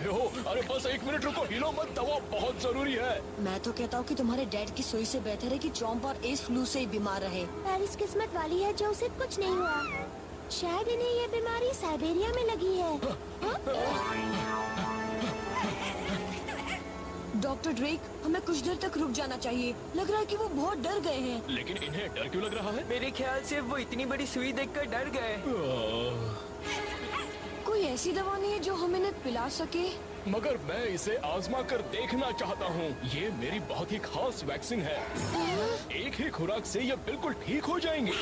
रहे हो? अरे बस 1 मिनट रुको, हिलो मत, दवा बहुत जरूरी है। मैं तो कहता हूँ कि तुम्हारे डैड की सुई से बेहतर है कि चॉम्प और एस फ्लू से ही बीमार रहे। पेरिस किस्मत वाली है जो उसे कुछ नहीं हुआ। शायद इन्हें ये बीमारी साइबेरिया में लगी है। डॉक्टर ड्रेक, हमें कुछ देर तक रुक जाना चाहिए। लग रहा है कि वो बहुत डर गए हैं। लेकिन इन्हें डर क्यों लग रहा है? मेरे ख्याल से वो इतनी बड़ी सुई देखकर डर गए। कोई ऐसी दवा नहीं है जो हम इन्हें पिला सके? मगर मैं इसे आजमा कर देखना चाहता हूँ। ये मेरी बहुत ही खास वैक्सीन है। एक ही खुराक से ये बिल्कुल ठीक हो जाएंगे।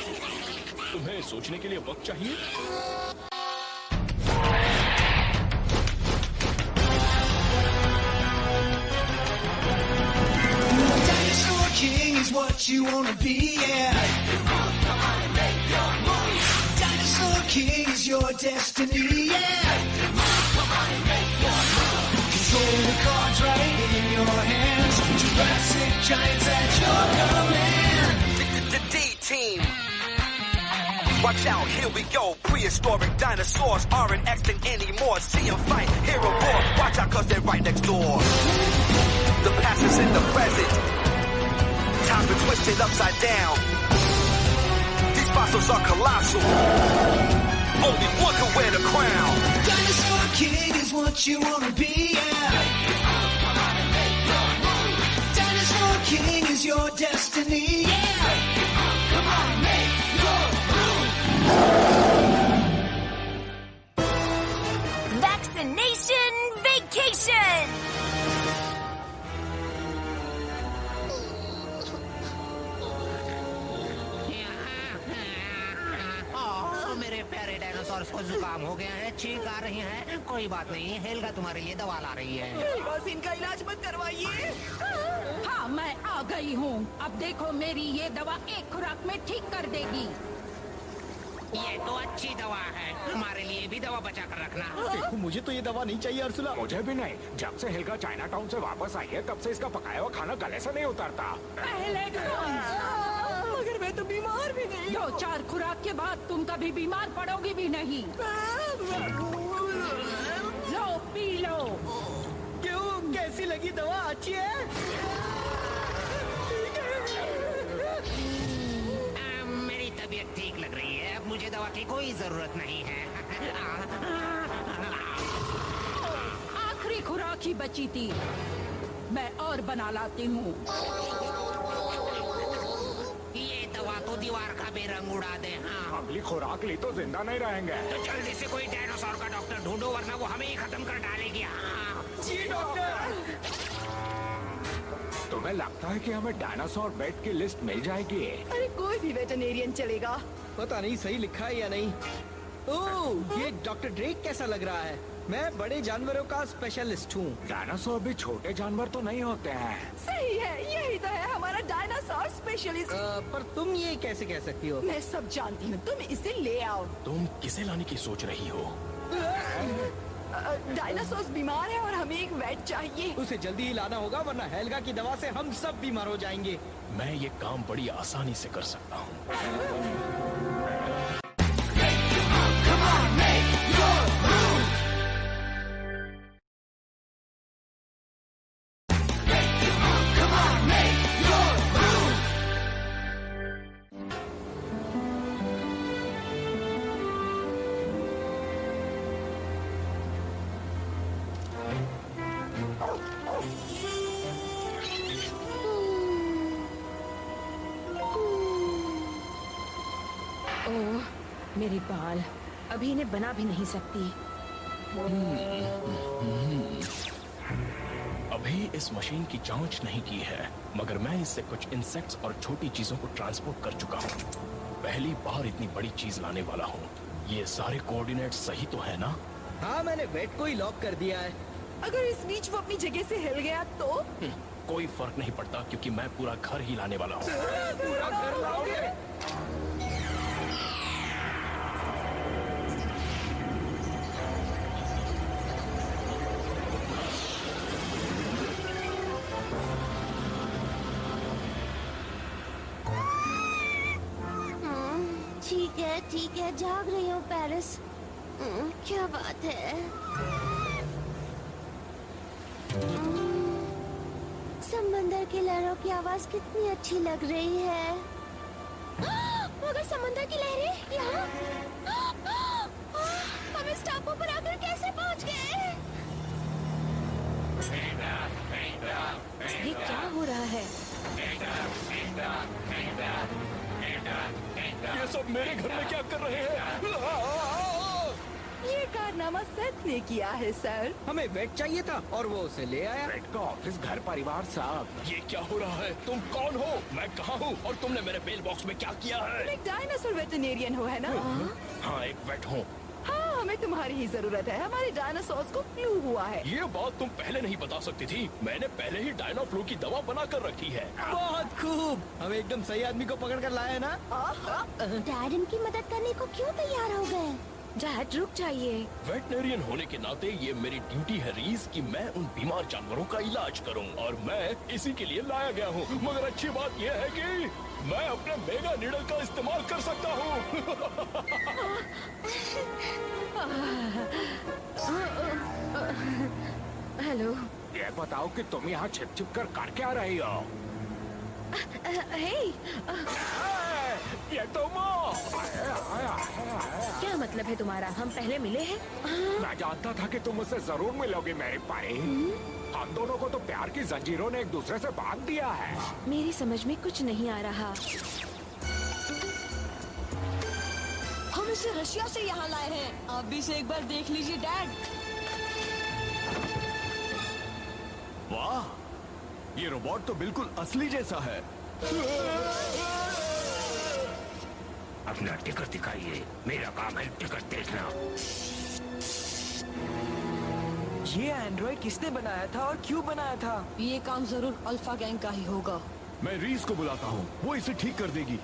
तुम्हें सोचने के लिए वक्त चाहिए। What you wanna be, yeah. Dinosaur King is your destiny, yeah. Control the cards right in your hands. Jurassic giants at your command. The D-Team. Watch out, here we go. Prehistoric dinosaurs aren't extinct anymore. See them fight, hear a roar. Watch out, cause they're right next door. The past is in the present. Time's been twisted upside down. These fossils are colossal. Only one can wear the crown. Dinosaur King is what you wanna be, yeah. Dinosaur King is your destiny, yeah. Come on, make your move. Vaccination vacation. मेरे प्यारे dinosaurs को जुकाम हो गया है, छींक आ रही है। कोई बात नहीं, हेल्गा तुम्हारे लिए दवा ला रही है। बस इनका इलाज मत करवाइए। हाँ, मैं आ गई हूँ। अब देखो, मेरी ये दवा एक खुराक में ठीक कर देगी। ये तो अच्छी दवा है, हमारे लिए भी दवा बचा कर रखना। देखो, मुझे तो ये दवा नहीं चाहिए अर्सुला। मुझे भी नहीं। जब से हेल्गा चाइना टाउन से वापस आई है तब से इसका पकाया हुआ खाना गले से नहीं उतरता। पहले मगर मैं तो बीमार भी नहीं। 2-4 खुराक के बाद तुम कभी बीमार पड़ोगी भी नहीं। लो, पी लो। क्यों, कैसी लगी दवा? अच्छी है? मेरी तबीयत ठीक लग रही है, अब मुझे दवा की कोई जरूरत नहीं है। आखिरी खुराक ही बची थी, मैं और बना लाती हूँ। ये दवा तो दीवार का भी रंग उड़ा दे। हाँ, अगली खुराक ली तो जिंदा नहीं रहेंगे। तो जल्दी से कोई डायनासोर का डॉक्टर ढूंढो, वरना वो हमें ही खत्म कर डालेगी। हाँ। जी डॉक्टर। तुम्हें लगता है कि हमें डायनासोर बेड की लिस्ट मिल जाएगी? अरे कोई भी वेटरनेरियन चलेगा। पता नहीं सही लिखा है या नहीं। ओह, ये डॉक्टर ड्रेक कैसा लग रहा है? मैं बड़े जानवरों का स्पेशलिस्ट हूँ। डायनासोर भी छोटे जानवर तो नहीं होते हैं। सही है, यही तो है हमारा डायनासोर स्पेशलिस्ट। पर तुम ये कैसे कह सकती हो? मैं सब जानती हूँ, तुम इसे ले आओ। तुम किसे लाने की सोच रही हो? डायनासोर बीमार है और हमें एक वेट चाहिए। उसे जल्दी ही लाना होगा, वरना हेल्गा की दवा से हम सब बीमार हो जाएंगे। मैं ये काम बड़ी आसानी से कर सकता हूँ। मेरे बाल, अभी इन्हें बना भी नहीं सकती। अभी इस मशीन की जांच नहीं की है, मगर मैं इससे कुछ इंसेक्ट्स और छोटी चीजों को ट्रांसपोर्ट कर चुका हूँ। पहली बार इतनी बड़ी चीज लाने वाला हूँ। ये सारे कोऑर्डिनेट्स सही तो है ना? हाँ, मैंने वेट को ही लॉक कर दिया है। अगर इस बीच वो अपनी जगह से हिल गया तो? कोई फर्क नहीं पड़ता, क्योंकि मैं पूरा घर ही लाने वाला हूँ। पूरा घर लाओगे? ठीक है, जाग रही हूँ पेरिस। क्या बात है? समंदर की लहरों की आवाज कितनी अच्छी लग रही है। मगर समंदर की लहरें यहाँ, हम इस टापू पर आकर कैसे पहुँच गए? ये क्या हो रहा है? ये सब मेरे घर में क्या कर रहे हैं? ये कारनामा सेथ ने किया है सर। हमें वेट चाहिए था और वो उसे ले आया। रेड का ऑफिस, घर परिवार सब। ये क्या हो रहा है? तुम कौन हो? मैं कहाँ हूँ? और तुमने मेरे मेल बॉक्स में क्या किया है? तुम एक डायनासोर वेटरनेरियन हो, है ना? हाँ, एक वेट हूँ। हाँ, हमें तुम्हारी ही जरूरत है। हमारे डायनासोर्स को फ्लू हुआ है। ये बात तुम पहले नहीं बता सकती थी। मैंने पहले ही डायनो फ्लू की दवा बना कर रखी है। बहुत खूब, हम एकदम सही आदमी को पकड़ कर लाए ना। डैड इनकी मदद करने को क्यों तैयार हो गए? डैड रुक जाइए। वेटनेरियन होने के नाते ये मेरी ड्यूटी है रीस कि मैं उन बीमार जानवरों का इलाज करूं और मैं इसी के लिए लाया गया हूं। मगर अच्छी बात यह है कि मैं अपने मेगा नीडल का इस्तेमाल कर सकता हूं। हेलो। ये बताओ कि तुम यहाँ छिप छिप कर क्या रही हो? हे, ये तुम? क्या मतलब है तुम्हारा? हम पहले मिले हैं? मैं जानता था कि तुम मुझसे जरूर मिलोगे मेरी परी। हम दोनों को तो प्यार की जंजीरों ने एक दूसरे से बांध दिया है। मेरी समझ में कुछ नहीं आ रहा। हम इसे रशिया से यहाँ लाए हैं। आप भी इसे एक बार देख लीजिए डैड। वाह, ये रोबोट तो बिल्कुल असली जैसा है। अपना टिकट दिखाइए, मेरा काम है टिकट देखना। ये एंड्रॉइड किसने बनाया था और क्यों बनाया था? ये काम जरूर अल्फा गैंग का ही होगा। मैं रीस को बुलाता हूँ, वो इसे ठीक कर देगी।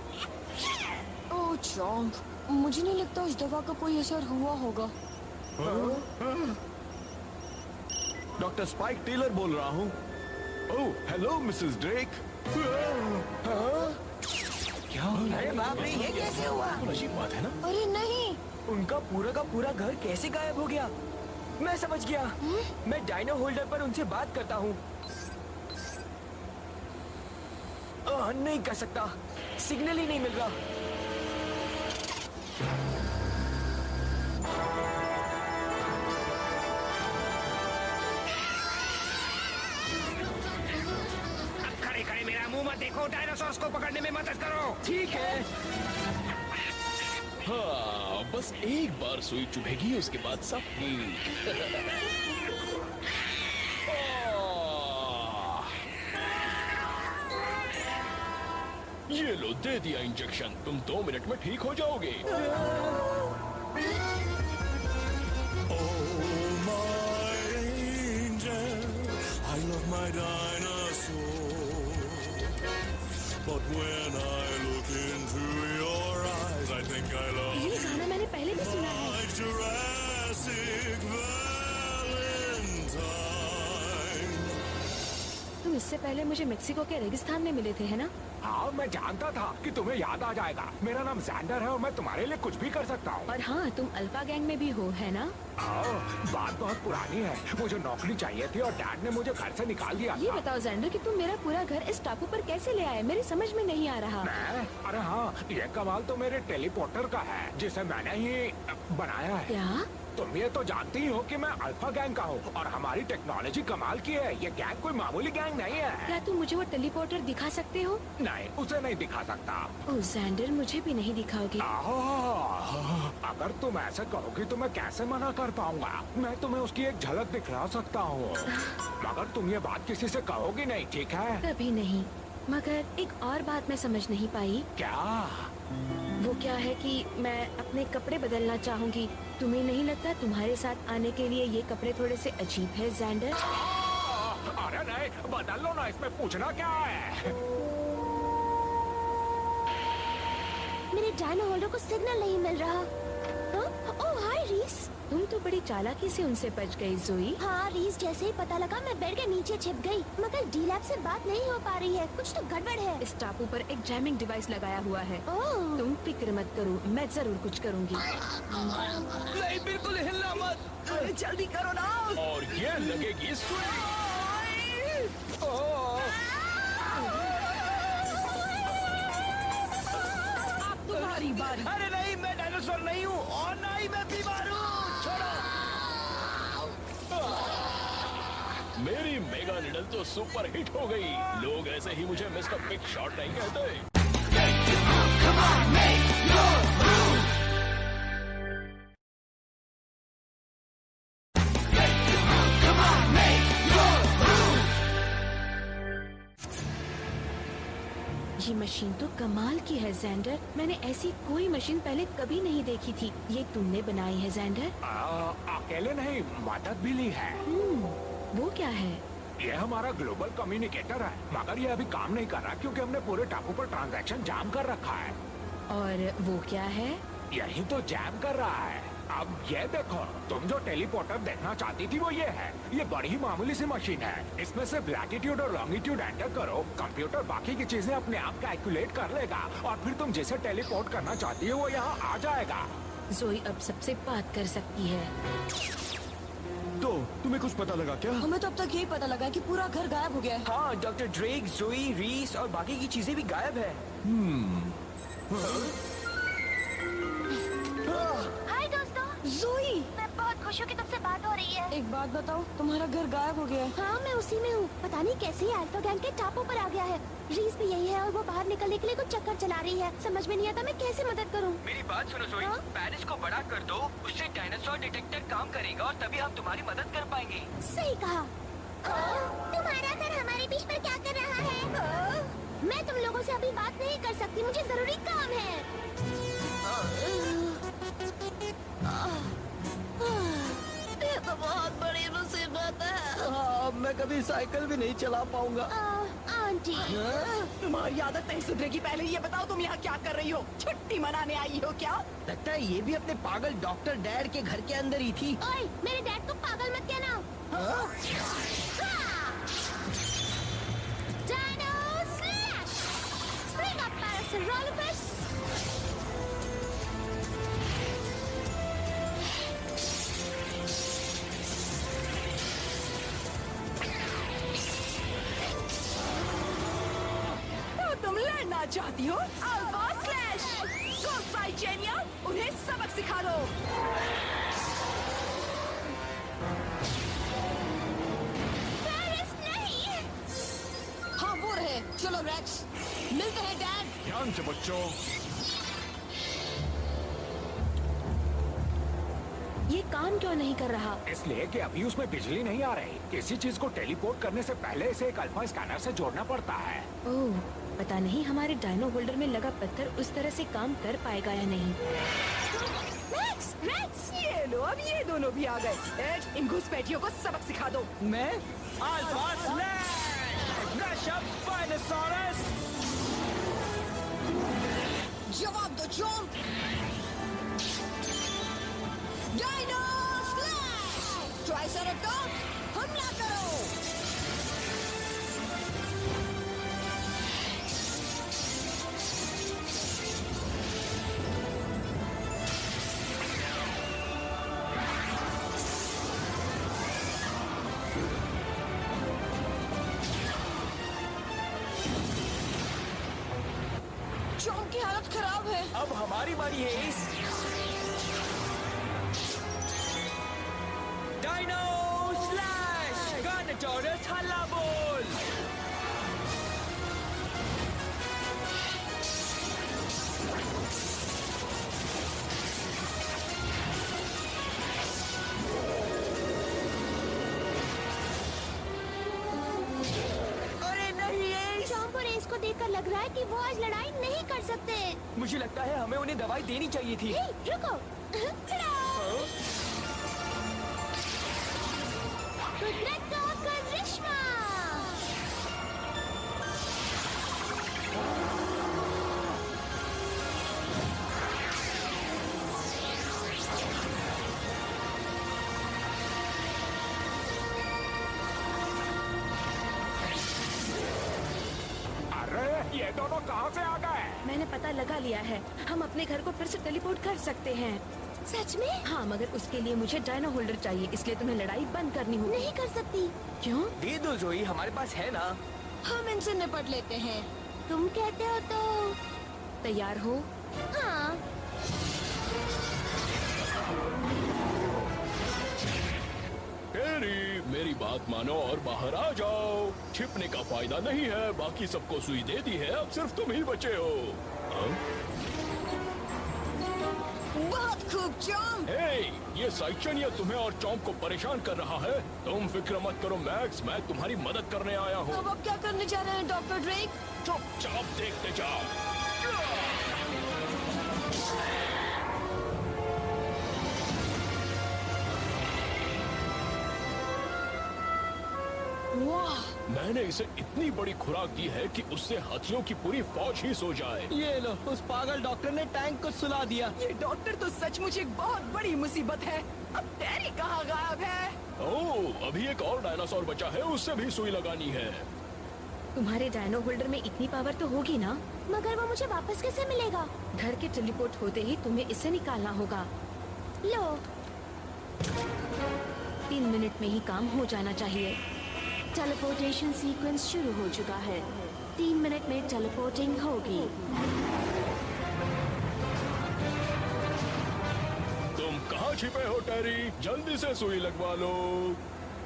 ओह चॉम्प, मुझे नहीं लगता उस दवा का कोई असर हुआ होगा। डॉक्टर स्पाइक टेलर बोल रहा हूँ। Oh hello Mrs Drake. क्या? अरे बाप रे, ये कैसे हुआ? अजीब बात है ना? अरे नहीं, उनका पूरा का पूरा घर कैसे गायब हो गया? मैं समझ गया। मैं डायनो होल्डर पर उनसे बात करता हूँ। नहीं कर सकता, सिग्नल ही नहीं मिल रहा। खड़े खड़े मेरा मुंह मत देखो, डायनासोर्स को पकड़ने में मदद करो। ठीक है। हाँ, बस एक बार सुई चुभेगी, उसके बाद सब ठीक। ये लो, दे दिया इंजेक्शन। तुम 2 मिनट में ठीक हो जाओगे। ये गाना मैंने पहले भी सुना है। तुम इससे पहले मुझे मेक्सिको के रेगिस्तान में मिले थे, है ना? हाँ, मैं जानता था कि तुम्हें याद आ जाएगा। मेरा नाम जैंडर है और मैं तुम्हारे लिए कुछ भी कर सकता हूँ। और हाँ, तुम अल्फा गैंग में भी हो, है ना? बात बहुत पुरानी है। मुझे नौकरी चाहिए थी और डैड ने मुझे घर से निकाल दिया ये था। बताओ जैंडर कि तुम मेरा पूरा घर इस टापू पर कैसे ले आए? मेरी समझ में नहीं आ रहा। मैं? अरे हाँ, ये कमाल तो मेरे टेलीपोर्टर का है, जिसे मैंने ही बनाया है। क्या? तुम ये तो जानती ही हो कि मैं अल्फा गैंग का हूँ और हमारी टेक्नोलॉजी कमाल की है। ये गैंग कोई मामूली गैंग नहीं है। क्या तुम मुझे वो टेलीपोर्टर दिखा सकते हो? नहीं, उसे नहीं दिखा सकता। ओह जैंडर, मुझे भी नहीं दिखाओगे? अगर तुम ऐसे कहोगी तो मैं कैसे मना कर पाऊंगा? मैं तुम्हें उसकी एक झलक दिखला सकता हूँ, मगर तुम ये बात किसी से कहोगी नहीं, ठीक है? कभी नहीं। मगर एक और बात मैं समझ नहीं पाई। क्या? वो क्या है कि मैं अपने कपड़े बदलना चाहूंगी। तुम्हें नहीं लगता तुम्हारे साथ आने के लिए ये कपड़े थोड़े से अजीब है जैंडर? अरे नहीं, बदल लो ना, इसमें पूछना क्या है? मेरे डायनो होल्डर को सिग्नल नहीं मिल रहा। ओह हाय रीस। तुम तो बड़ी चालाकी से उनसे बच गई जोई। हाँ रीस, जैसे ही पता लगा मैं बेड के नीचे छिप गई। मगर डी लैब से बात नहीं हो पा रही है, कुछ तो गड़बड़ है। इस टापू पर एक जैमिंग डिवाइस लगाया हुआ है। ओह। तुम फिक्र मत करो, मैं जरूर कुछ करूंगी। नहीं, बिल्कुल हिलना मत। अरे जल्दी करो ना। और ये लगेगी सुई। कैंडल तो सुपर हिट हो गई। लोग ऐसे ही मुझे मिस्टर बिग शॉट नहीं कहते। ये मशीन तो कमाल की है ज़ैंडर। मैंने ऐसी कोई मशीन पहले कभी नहीं देखी थी। ये तुमने बनाई है ज़ैंडर? अकेले नहीं, मदद भी ली है। वो क्या है? ये हमारा ग्लोबल कम्युनिकेटर है, मगर ये अभी काम नहीं कर रहा क्योंकि हमने पूरे टापू पर ट्रांजैक्शन जाम कर रखा है। और वो क्या है? यही तो जैम कर रहा है। अब ये देखो, तुम जो टेलीपोर्टर देखना चाहती थी वो ये है। ये बड़ी ही मामूली सी मशीन है। इसमें सिर्फ लैटिट्यूड और लॉन्गिट्यूड एंटर करो, कंप्यूटर बाकी की चीजें अपने आप कैलकुलेट कर लेगा और फिर तुम जिसे टेलीपोर्ट करना चाहती हो वो यहाँ आ जाएगा। ज़ोई अब सबसे बात कर सकती है। तो तुम्हें कुछ पता लगा क्या? हमें तो अब तक यही पता लगा कि पूरा घर गायब हो गया है। हाँ, डॉक्टर ड्रेक, जोई, रीस और बाकी की चीजें भी गायब है। हाय दोस्तों। जोई, मैं बहुत खुश हूँ कि तुमसे बात हो रही है। एक बात बताओ, तुम्हारा घर गायब हो गया है। हाँ, मैं उसी में हूँ। पता नहीं कैसे ही अल्फा गैंग के टापू पर आ गया है। रीस भी यही है और वो बाहर निकलने के लिए कुछ चक्कर चला रही है। समझ में नहीं आता मैं कैसे मदद करूँ। मेरी बात सुनो जोई, हाँ? पेरिस को बड़ा कर दो, उससे डायनासोर डिटेक्टर काम करेगा और तभी हम तुम्हारी मदद कर पाएंगे। सही कहा। तुम्हारा घर हमारे बीच पर क्या कर रहा है? मैं तुम लोगों से अभी बात नहीं कर सकती, मुझे जरूरी काम है। ये तो बहुत बड़ी मुसीबत है। हाँ, मैं कभी साइकिल भी नहीं चला पाऊंगा। आंटी, तुम्हारी आदत नहीं सुधरेगी। पहले ये बताओ तुम यहाँ क्या कर रही हो? छुट्टी मनाने आई हो क्या? लगता है ये भी अपने पागल डॉक्टर डैड के घर के अंदर ही थी। ओए, मेरे डैड को पागल मत कहना। Dino slash! Spring up parasaurolophus! तो तुम लड़ना चाहती हो? Alpha slash! गो साइचेनिया, उन्हें सबक सिखा दो। पेरिस नहीं! हाँ वो रहे। चलो रेक्स, मिलते हैं डैड। ध्यान से बच्चों। ये काम क्यों नहीं कर रहा? इसलिए कि अभी उसमें बिजली नहीं आ रही। किसी चीज को टेलीपोर्ट करने से पहले इसे एक अल्फा स्कैनर से जोड़ना पड़ता है। ओह, पता नहीं हमारे डायनो होल्डर में लगा पत्थर उस तरह से काम कर पाएगा या नहीं। रेक्स, रेक्स, ये लो, अब ये दोनों भी आ गए। एड, इन घुसपैठियों को सबक सिखा दो। मैं alpha slash! Rush up spinosaurus! जवाब दो चोम। Dino slash! ट्राइसेराटॉप्स, हमला करो। चोम की हालत खराब है। अब हमारी बारी है इस डायनो स्लैश! गानाटोरस हल्ला बोल! अरे नहीं एस! चॉम्प और एस को देखकर लग रहा है कि वो आज लड़ाई नहीं कर सकते। मुझे लगता है हमें उन्हें दवाई देनी चाहिए थी। हे, रुको! कुदरत का करिश्मा! अरे ये दोनों कहाँ से आ गए? मैंने पता लगा लिया है। हम अपने घर को फिर से टेलीपोर्ट कर सकते हैं। सच में? हाँ, मगर उसके लिए मुझे डायनो होल्डर चाहिए, इसलिए तुम्हें लड़ाई बंद करनी होगी। नहीं कर सकती। क्यों? दे दो जोई, हमारे पास है ना। हम इनसे निपट लेते हैं। तुम कहते हो तो तैयार हो? हाँ। टेरी, मेरी बात मानो और बाहर आ जाओ। छिपने का फायदा नहीं है, बाकी सबको सुई दे दी है, अब सिर्फ तुम ही बचे हो। बहुत खूब चॉम्प। हे, ये साइचनिया तुम्हें और चॉम्प को परेशान कर रहा है। तुम फिक्र मत करो मैक्स, मैं तुम्हारी मदद करने आया हूँ। अब आप क्या करने जा रहे हैं डॉक्टर ड्रेक? चुपचाप देखते जाओ। वाह! मैंने इसे इतनी बड़ी खुराक दी है कि उससे हाथियों की पूरी फौज ही सो जाए। ये लो, उस पागल डॉक्टर ने टैंक को सुला दिया। ये डॉक्टर तो सचमुच एक बहुत बड़ी मुसीबत है। अब टेरी कहाँ गायब है? ओह, अभी एक और डायनासोर बचा है, उससे भी सुई लगानी है। तुम्हारे डायनो होल्डर में इतनी पावर तो होगी ना? मगर वो मुझे वापस कैसे मिलेगा? घर के टेलीपोर्ट होते ही तुम्हें इसे निकालना होगा। लो। 3 मिनट में ही काम हो जाना चाहिए। टेलीपोर्टेशन सीक्वेंस शुरू हो चुका है। 3 मिनट में टेलीपोर्टिंग होगी। तुम कहाँ छिपे हो टेरी? जल्दी से सुई लगवा लो।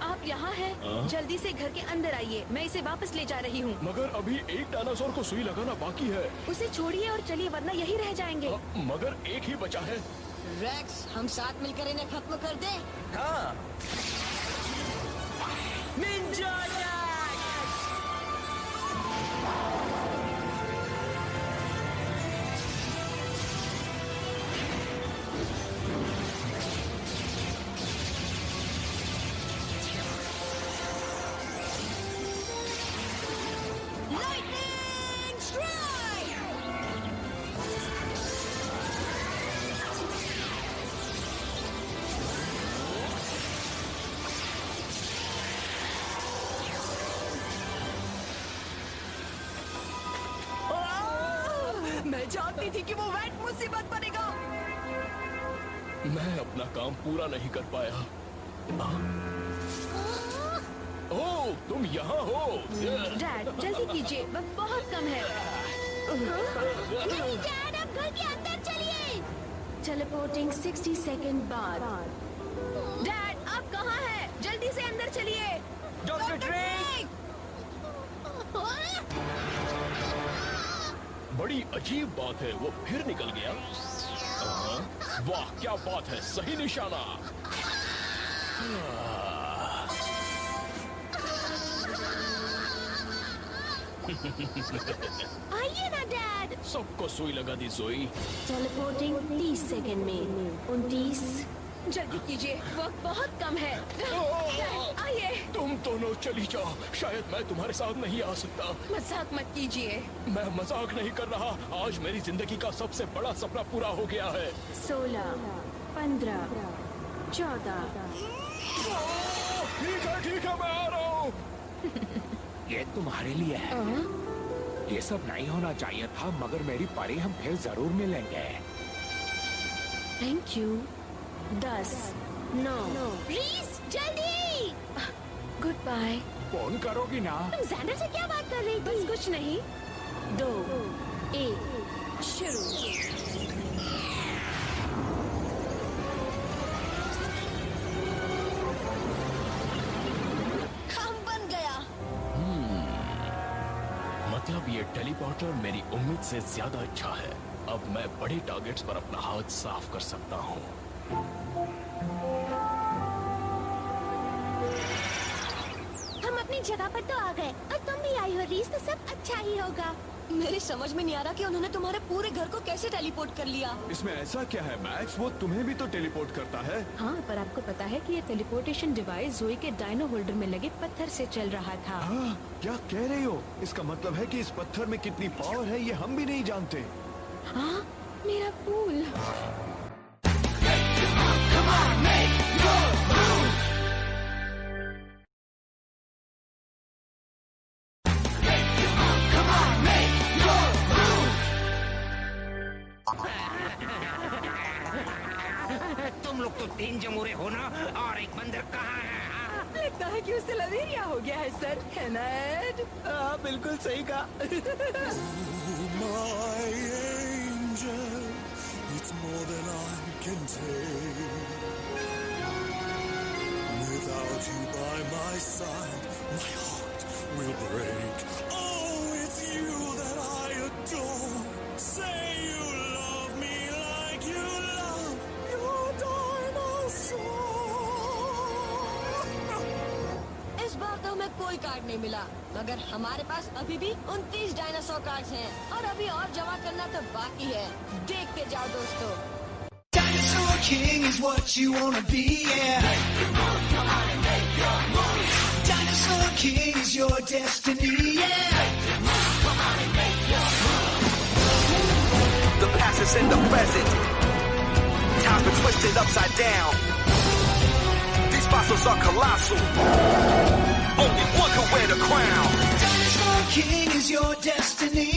आप यहाँ हैं? जल्दी से घर के अंदर आइए, मैं इसे वापस ले जा रही हूँ। मगर अभी एक डायनासोर को सुई लगाना बाकी है। उसे छोड़िए और चलिए, वरना यही रह जाएंगे। मगर एक ही बचा है। रेक्स, हम साथ मिलकर इन्हें खत्म कर दें। हाँ। Ninja dash! Lightning strike! मैं जानती थी कि वो वेट मुसीबत बनेगा। मैं अपना काम पूरा नहीं कर पाया। ओह, तुम यहाँ हो। डैड, जल्दी कीजिए, वक्त बहुत कम है। नहीं डैड, अब घर के अंदर चलिए। टेलीपोर्टिंग 60 सेकंड बाद। डैड, आप कहाँ हैं? जल्दी से अंदर चलिए। Doctor Drake! बड़ी अजीब बात है, वो फिर निकल गया। वाह, क्या बात है, सही निशाना। आइए ना डैड। सबको सुई लगा दी जोई। टेलीपोर्टिंग 30 सेकंड में। 29। जल्दी कीजिए, वक्त बहुत कम है। डैड, आइए। तुम दोनों चली जाओ, शायद मैं तुम्हारे साथ नहीं आ सकता। मजाक मत कीजिए। मैं मजाक नहीं कर रहा, आज मेरी जिंदगी का सबसे बड़ा सपना पूरा हो गया है। 16, 15, 14। ठीक है, मैं आ रहा हूँ। ये तुम्हारे लिए है। ये सब नहीं होना चाहिए था, मगर मेरी परी, हम फिर जरूर मिलेंगे। Thank you. 10, 9। रीस, जल्दी। Good bye. फोन करोगी ना? तुम ज़ैंडर से क्या बात कर रही थी? बस कुछ नहीं। 2, 1, शुरू। मतलब ये टेलीपोर्टर मेरी उम्मीद से ज्यादा अच्छा है। अब मैं बड़े टारगेट्स पर अपना हाथ साफ कर सकता हूँ। हम अपनी जगह पर तो आ गए और तुम भी आई हो रीस, तो सब अच्छा ही होगा। मेरे समझ में नहीं आ रहा कि उन्होंने तुम्हारे पूरे घर को कैसे टेलीपोर्ट कर लिया। इसमें ऐसा क्या है मैक्स, वो तुम्हें भी तो टेलीपोर्ट करता है। हाँ, पर आपको पता है कि ये टेलीपोर्टेशन डिवाइस जोई के डायनो होल्डर में लगे पत्थर से चल रहा था। क्या कह रही हो? इसका मतलब है कि इस पत्थर में कितनी पावर है ये हम भी नहीं जानते। हाँ, मेरा पूल। तुम लोग तो 3 जमूरे हो ना, और एक बंदर कहाँ है? लगता है कि उसे लवेरिया हो गया है सर, है ना एड? हाँ, बिल्कुल सही कहा। My angel, it's more than I can take. With Without you by my side, my heart will break. Oh, it's you that I adore. Say you love me like you love your dinosaur. इस बार तो हमें कोई card नहीं मिला, मगर हमारे पास अभी भी 29 डायनासोर कार्ड्स हैं और अभी और जमा करना तो बाकी है। देखते जाओ दोस्तों। Dinosaur King is what you wanna be, yeah. Dinosaur King is your destiny, yeah. The past is in the present. Time's been twisted upside down. These fossils are colossal. Only one can wear the crown. Dinosaur King is your destiny,